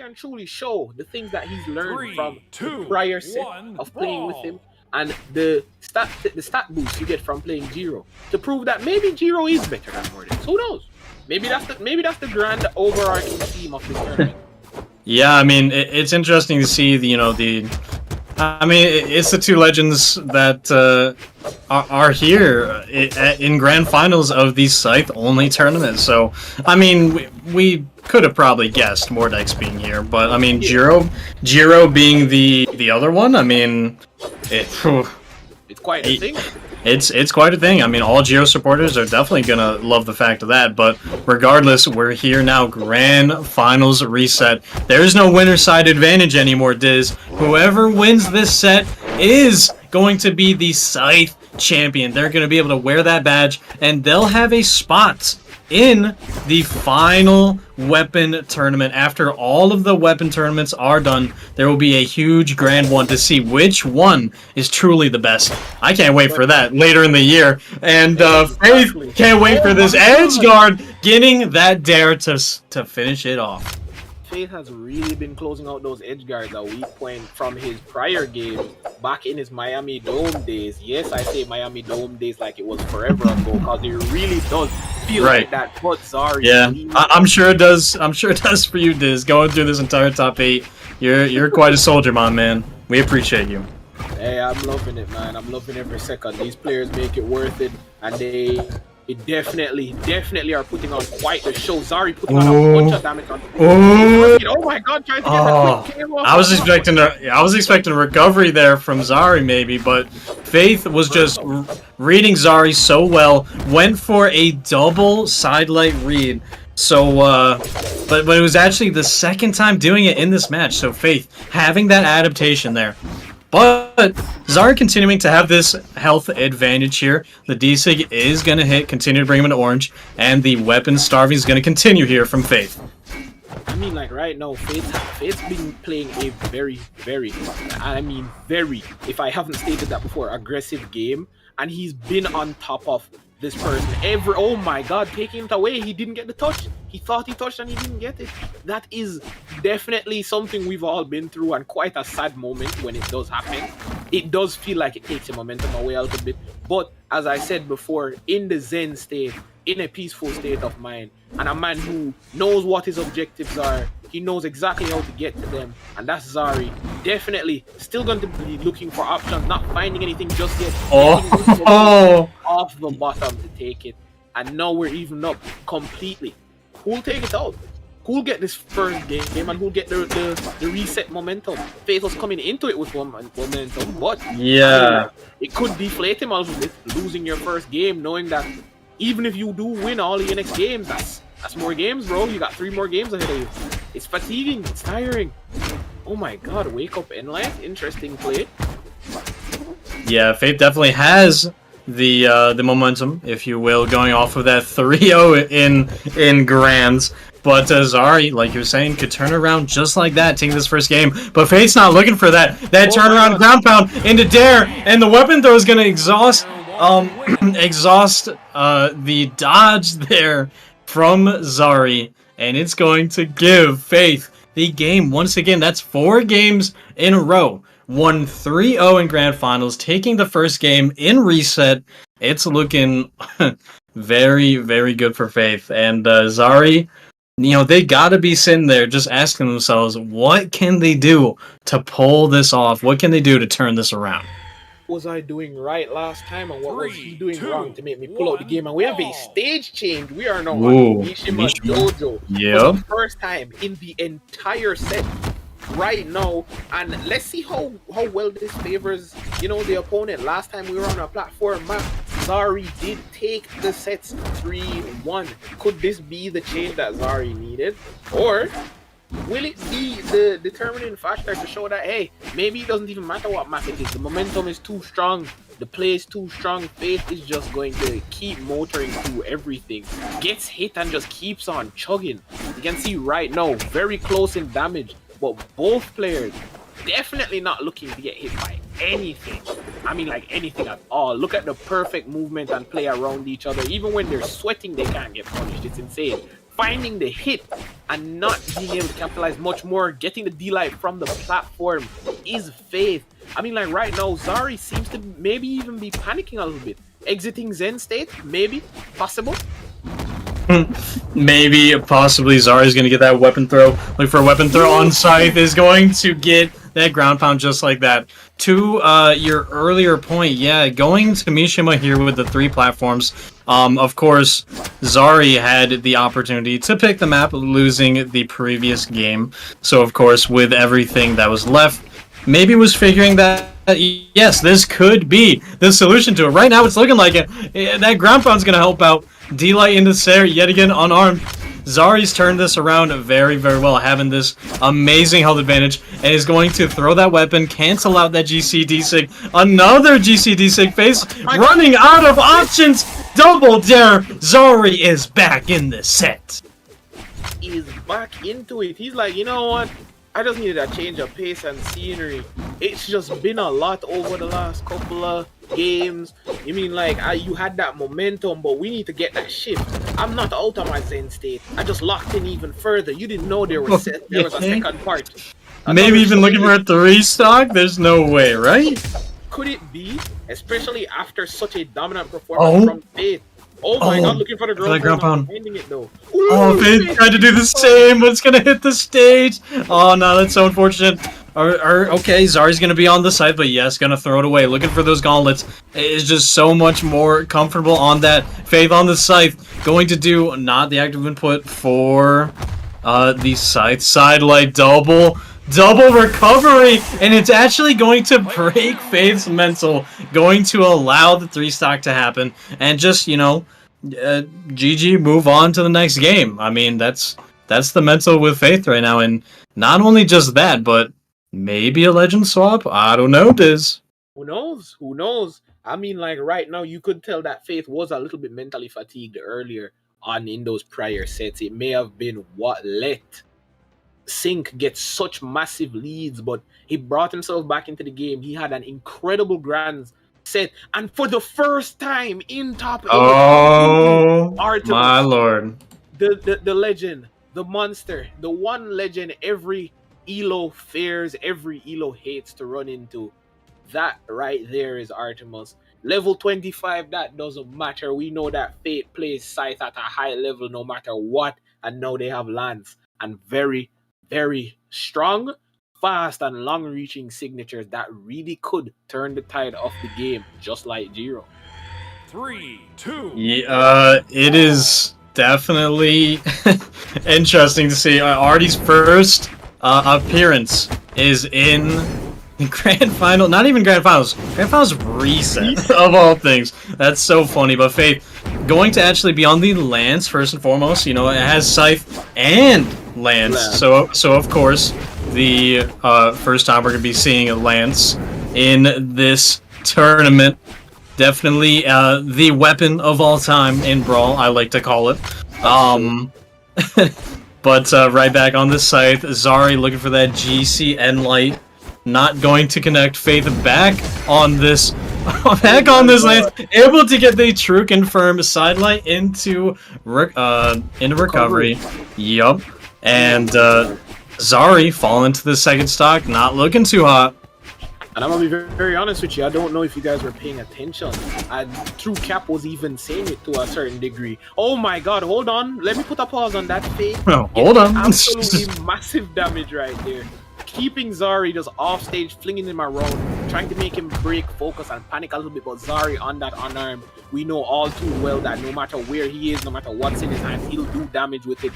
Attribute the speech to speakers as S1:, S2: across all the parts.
S1: and truly show the things that he's learned from
S2: 3,
S1: the
S2: 2,
S1: prior set
S2: 1,
S1: of playing with him
S2: brawl.
S1: and the stat boost you get from playing Jiro to prove that maybe Jiro is better than Mortis. Who knows? Maybe that's the grand overarching theme of this tournament.
S3: Yeah, I mean, it's interesting to see I mean, it's the two legends that are here in grand finals of the Scythe only tournament. So, I mean, we could have probably guessed Mordex being here, but I mean, Jiro being the other one. I mean,
S1: it's quite a thing.
S3: It's quite a thing. I mean, all Geo supporters are definitely gonna love the fact of that. But regardless, we're here now. Grand Finals reset. There's no winner side advantage anymore, Diz. Whoever wins this set is going to be the Scythe champion. They're gonna be able to wear that badge, and they'll have a spot in the final weapon tournament. After all of the weapon tournaments are done, there will be a huge grand one to see which one is truly the best. I can't wait for that later in the year. And Faith can't wait for this edge guard getting that dare to finish it off.
S1: Faith has really been closing out those edge guards at weak point from his prior games back in his Miami Dome days. Yes, I say Miami Dome days like it was forever ago because it really does feel like that. But Zary,
S3: yeah, I'm sure it does. I'm sure it does for you, Diz. Going through this entire top 8, you're quite a soldier, my man. We appreciate you.
S1: Hey, I'm loving it, man. I'm loving every second. These players make it worth it, and they definitely are putting on quite the show. Zary putting on a bunch of damage on. Oh my God! Trying to get a quick KO.
S3: I was expecting a recovery there from Zary maybe, but Faith was just reading Zary so well. Went for a double sidelight read. So, but it was actually the second time doing it in this match. So Faith having that adaptation there. But Zary continuing to have this health advantage here. The D-Sig is going to hit, continue to bring him into orange, and the weapon starving is going to continue here from Faith.
S1: I mean, like right now, Faith's been playing a very, if I haven't stated that before, aggressive game, and he's been on top of this person oh my God, taking it away. He didn't get the touch. He thought he touched and he didn't get it. That is definitely something we've all been through, and quite a sad moment when it does happen. It does feel like it takes the momentum away a little bit, but as I said before, in the Zen state, in a peaceful state of mind, and a man who knows what his objectives are, he knows exactly how to get to them, and that's Zary. Definitely still going to be looking for options, not finding anything just yet. Off the bottom to take it, and now we're even up completely. Who'll take it out? Who'll get this first game, and who'll get the reset momentum? Faith was coming into it with momentum, but
S3: yeah,
S1: it could deflate him a little bit, losing your first game, knowing that even if you do win all of your next games, that's more games, bro. You got 3 more games ahead of you. It's fatiguing. It's tiring. Oh my God, wake up in life. Interesting play.
S3: Yeah, Faith definitely has the momentum, if you will, going off of that 3-0 in grands. But Zary, like you were saying, could turn around just like that, taking this first game. But Faith's not looking for that turnaround ground pound into dare, and the weapon throw is going to exhaust the dodge there from Zary, and it's going to give Faith the game once again. That's 4 games in a row. Won 3-0 in grand finals, taking the first game in reset. It's looking very, very good for Faith. And Zary, you know, they gotta be sitting there just asking themselves, what can they do to pull this off? What can they do to turn this around?
S1: What was I doing right last time, and what was he doing wrong to make me pull out the game? And we have a stage change. We are now on Mishima Dojo for the first time in the entire set right now, and let's see how well this favors, you know, the opponent. Last time we were on a platform map, Zary did take the sets 3-1. Could this be the change that Zary needed, or will it be the determining factor to show that, hey, maybe it doesn't even matter what map it is, the momentum is too strong, the play is too strong, Faith is just going to keep motoring through everything, gets hit and just keeps on chugging. You can see right now, very close in damage, but both players definitely not looking to get hit by anything. I mean, like anything at all. Look at the perfect movement and play around each other. Even when they're sweating, they can't get punished. It's insane. finding the hit and not being able to capitalize much more, getting the D-Light from the platform is Faith. I mean, like right now, Zary seems to maybe even be panicking a little bit. Exiting Zen state, maybe, possible.
S3: Maybe, possibly, Zary's gonna get that weapon throw. Look for a weapon throw on Scythe, is going to get that ground pound just like that. To your earlier point, yeah, going to Mishima here with the 3 platforms. Of course, Zary had the opportunity to pick the map, losing the previous game. So, of course, with everything that was left, maybe was figuring that, yes, this could be the solution to it. Right now, it's looking like it. That ground pound's gonna help out. D-Light into Zary, yet again unarmed. Zary's turned this around very, very well, having this amazing health advantage, and is going to throw that weapon, cancel out that GCD sig. Another GCD sig face, running out of options. Double dare. Zary is back in the set.
S1: He's back into it. He's like, you know what? I just needed a change of pace and scenery. It's just been a lot over the last couple of games. You mean like you had that momentum, but we need to get that shift. I'm not out of my Zen state. I just locked in even further. You didn't know there was a second part.
S3: Maybe even looking for a 3 stock? There's no way, right?
S1: Could it be? Especially after such a dominant performance from Faith. Oh my god, looking for the ground pound. Finding it though.
S3: Oh, Faith tried to do the same, but it's gonna hit the stage. Oh no, that's so unfortunate. Okay, Zary's gonna be on the side, but yes, gonna throw it away. Looking for those gauntlets. It is just so much more comfortable on that. Faith on the Scythe, going to do not the active input for the Scythe. Sidelight double recovery, and it's actually going to break Faith's mental, going to allow the 3 stock to happen, and just, you know, GG, move on to the next game. I mean, that's the mental with Faith right now, and not only just that, but maybe a legend swap. I don't know, Diz.
S1: Who knows? Who knows? I mean, like right now, you could tell that Faith was a little bit mentally fatigued earlier on in those prior sets. It may have been what let Sync get such massive leads, but he brought himself back into the game. He had an incredible grand set, and for the first time in top 8,
S3: Artemis, my lord,
S1: the legend, the monster, the one legend every elo fears, every elo hates to run into. That right there is Artemis. Level 25, that doesn't matter. We know that Fate plays Scythe at a high level no matter what, and now they have lands and very, very strong, fast, and long-reaching signatures that really could turn the tide of the game, just like Jiro.
S2: 3, 2.
S3: Yeah, it is definitely interesting to see. Artie's first appearance is in the Grand Final, not even Grand Finals reset of all things. That's so funny, but Faith going to actually be on the Lance first and foremost. You know, it has Scythe and Lance, so of course the first time we're gonna be seeing a Lance in this tournament. Definitely the weapon of all time in Brawl, I like to call it. But right back on this Scythe, Zary looking for that GCN light. Not going to connect. Faith back on this Lance, able to get the true confirm sidelight into recovery. Yup. And Zary falling to the second stock, not looking too hot.
S1: And I'm gonna be very, very honest with you. I don't know if you guys were paying attention. True Cap was even saying it to a certain degree. Oh my god, hold on. Let me put a pause on that, Faith.
S3: Oh, hold on.
S1: Absolutely massive damage right there. Keeping Zary just off stage, flinging him around, trying to make him break focus and panic a little bit, but Zary on that unarmed, we know all too well that no matter where he is, no matter what's in his hand, he'll do damage with it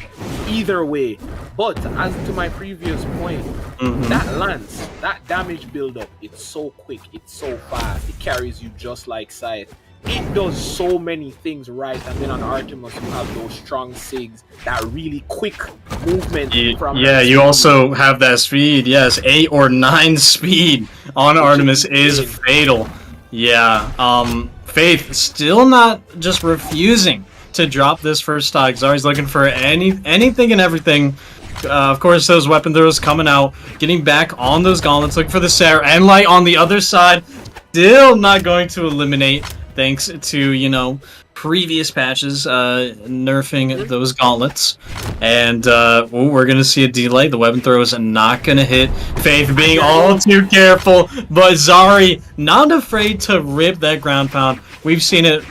S1: either way. But as to my previous point, that lance, that damage build-up, it's so quick, it's so fast, it carries you just like Scythe. It does so many things right, and then on Artemis you have those strong SIGs, that really quick movement from...
S3: Yeah, you also have that speed, yes, 8 or 9 speed on Artemis is fatal. Yeah, Faith still not just refusing to drop this first stock. Zary's looking for anything and everything. Of course, those weapon throws coming out, getting back on those gauntlets, looking for the Sarah and Light on the other side. Still not going to eliminate, thanks to, you know, previous patches, nerfing those gauntlets. And we're going to see a delay. The weapon throw is not going to hit. Faith being all too careful, but Zary not afraid to rip that ground pound. We've seen it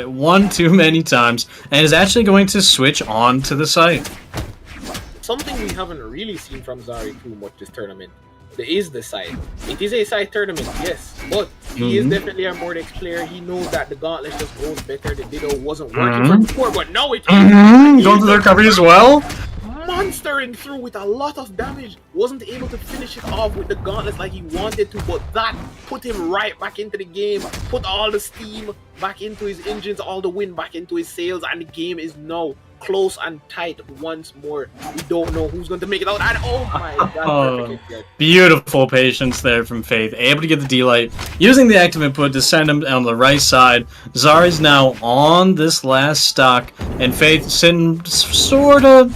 S3: one too many times, and is actually going to switch on to the Scythe.
S1: Something we haven't really seen from Zary too much this tournament. There is the Scythe. It is a Scythe tournament, yes, but he is definitely a Mordex player. He knows that the gauntlet just goes better. The Ditto wasn't working for before, but now it is.
S3: Going to the recovery as well.
S1: Monstering through with a lot of damage. Wasn't able to finish it off with the gauntlets like he wanted to, but that put him right back into the game. Put all the steam back into his engines, all the wind back into his sails, and the game is now close and tight once more. We don't know who's going to make it out, and oh my god,
S3: beautiful patience there from Faith, able to get the D-Light, using the active input to send him on the right side. Zary's now on this last stock, and Faith sitting sorta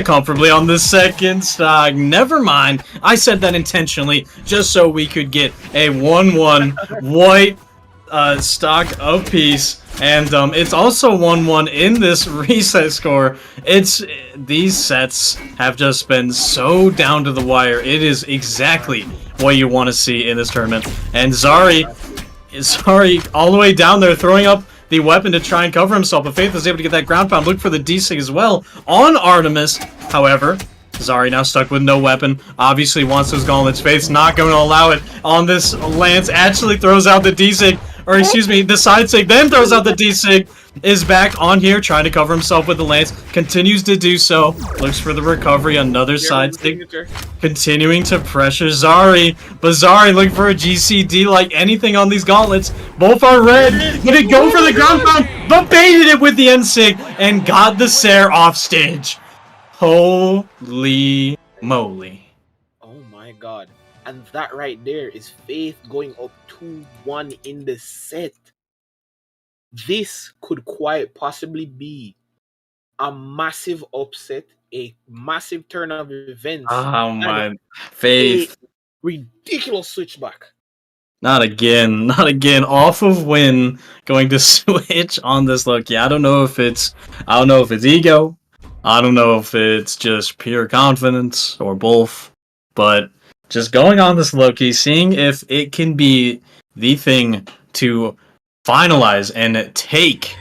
S3: comfortably on the second stock. Never mind, I said that intentionally, just so we could get a 1-1 white stock of peace. And it's also 1-1 in this reset score. These sets have just been so down to the wire. It is exactly what you want to see in this tournament. And Zary all the way down there, throwing up the weapon to try and cover himself. But Faith is able to get that ground pound. Look for the D-Sig as well on Artemis. However, Zary now stuck with no weapon. Obviously wants those gauntlets. Faith's not going to allow it on this Lance. Actually throws out the D-Sig. Or excuse me, the side sig, then throws out the D-Sig, is back on here, trying to cover himself with the Lance, continues to do so, looks for the recovery, another side sig, continuing to pressure Zary, but Zary looking for a GCD like anything on these gauntlets. Both are red, gonna go for the ground pound, but baited it with the N-Sig, and got the Sare off stage. Holy moly.
S1: Oh my god. And that right there is Faith going up 2-1 in the set. This could quite possibly be a massive upset, a massive turn of events.
S3: Oh my, Faith.
S1: Ridiculous switchback.
S3: Not again, not again. Off of win, going to switch on this Loki. I don't know if it's ego. I don't know if it's just pure confidence or both, but just going on this Loki, seeing if it can be the thing to finalize and take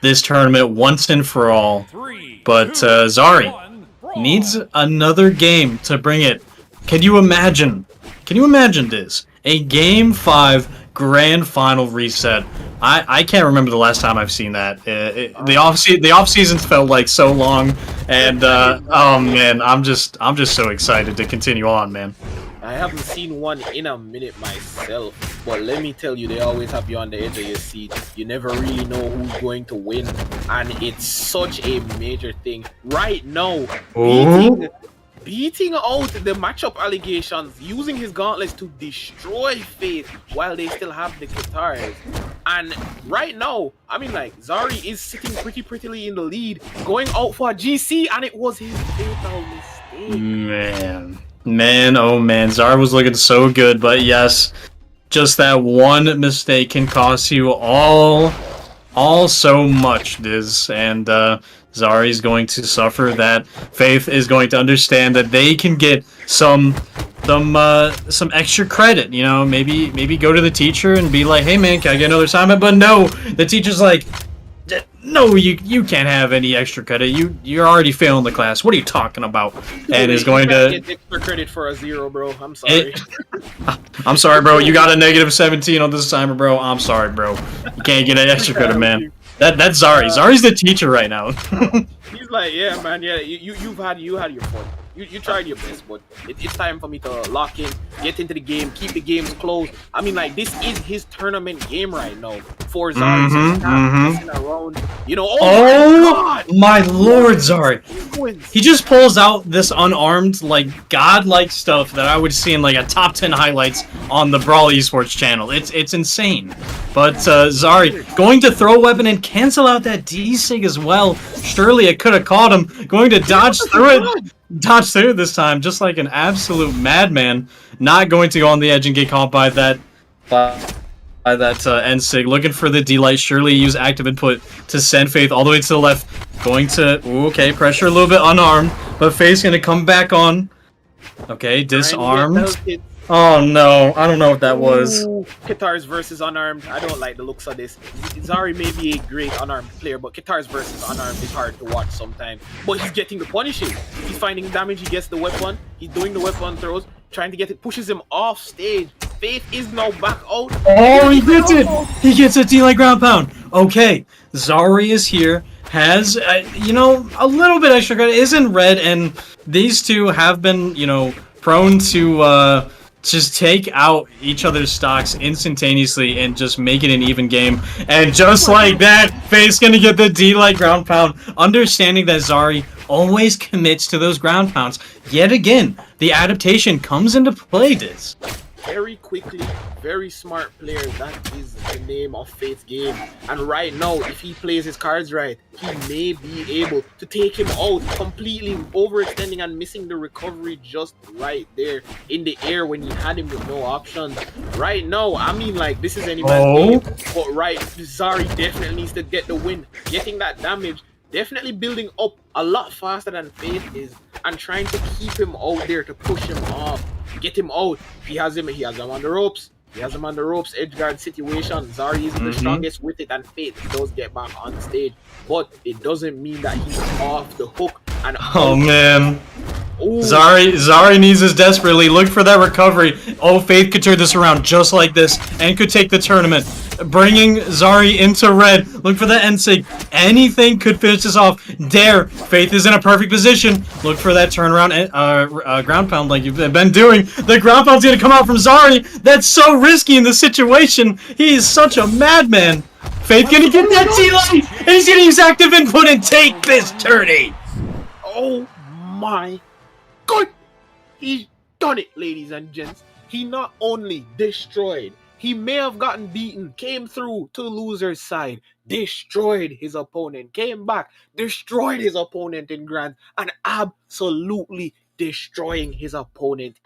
S3: this tournament once and for all. But Zary needs another game to bring it. Can you imagine this? A Game 5 Grand Final reset. I can't remember the last time I've seen that. The off seasons felt like so long, and oh man, I'm just so excited to continue on, man.
S1: I haven't seen one in a minute myself, but let me tell you, they always have you on the edge of your seat. You never really know who's going to win, and it's such a major thing right now. Beating out the matchup allegations, using his gauntlets to destroy Faith while they still have the guitars. And right now, I mean, like, Zary is sitting pretty prettily in the lead, going out for a GC, and it was his fatal mistake.
S3: Man, oh man, Zary was looking so good, but yes, just that one mistake can cost you all so much, Diz, and Zary's going to suffer that. Faith is going to understand that they can get some extra credit, you know, maybe go to the teacher and be like, hey man, can I get another assignment? But no, the teacher's like, no, you can't have any extra credit. You're already failing the class. What are you talking about? And is going to
S1: get extra credit for a 0, bro. I'm sorry.
S3: I'm sorry, bro. You got a -17 on this assignment, bro. I'm sorry, bro. You can't get an extra credit, man. That's Zary. Zary's the teacher right now.
S1: He's like, yeah, man, yeah. You had your fun. You tried your best, but it's time for me to lock in, get into the game, keep the games close. I mean, like, this is his tournament game right now. For Zary, so he's not messing around. You know, oh
S3: my lord, Zary. He just pulls out this unarmed, like, godlike stuff that I would see in, like, a top 10 highlights on the Brawl Esports channel. It's insane. But Zary going to throw a weapon and cancel out that D-Sig as well. Surely it could have caught him. Going to dodge through it. Dodge through this time, just like an absolute madman. Not going to go on the edge and get caught by that. By that NSIG, looking for the D-Light, surely use active input to send Faith all the way to the left. Going to, ooh, okay, pressure a little bit unarmed, but Faith's gonna come back on. Okay, disarmed. Oh no, I don't know what that was.
S1: Katars versus unarmed. I don't like the looks of this. Zary may be a great unarmed player, but Katars versus unarmed is hard to watch sometimes. But he's getting the punishes. He's finding damage, he gets the weapon, he's doing the weapon throws, trying to get it, pushes him off stage. Faith is now back out.
S3: Oh, he gets it! He gets a D-Light ground pound. Okay, Zary is here. Has, you know, a little bit extra credit. Is in red, and these two have been, you know, prone to just take out each other's stocks instantaneously and just make it an even game. And just like that, Faith's gonna get the D-Light ground pound, understanding that Zary always commits to those ground pounds. Yet again, the adaptation comes into play, Diz.
S1: Very quickly, very smart player. That is the name of Faith's game. And right now, if he plays his cards right, he may be able to take him out, completely overextending and missing the recovery just right there in the air when he had him with no options. Right now, I mean, like, this is any man's game. But right, Zary definitely needs to get the win. Getting that damage, definitely building up a lot faster than Faith is, and trying to keep him out there to push him off. Get him out. He has him on the ropes. He has him on the ropes, edge guard situation. Zary is the strongest with it, and Faith does get back on stage. But it doesn't mean that he's off the hook. And
S3: oh man. Zary needs this desperately. Look for that recovery. Oh, Faith could turn this around just like this and could take the tournament. Bringing Zary into red. Look for that NSIG. Anything could finish this off. Dare. Faith is in a perfect position. Look for that turnaround ground pound like you've been doing. The ground pound's going to come out from Zary. That's so risky in this situation. He is such a madman. Faith going to get that D-Light. And he's going to use active input and take this tourney.
S1: Oh my God, he's done it, ladies and gents. He not only destroyed, he may have gotten beaten, came through to the loser's side, destroyed his opponent, came back, destroyed his opponent in Grand, and absolutely destroying his opponent.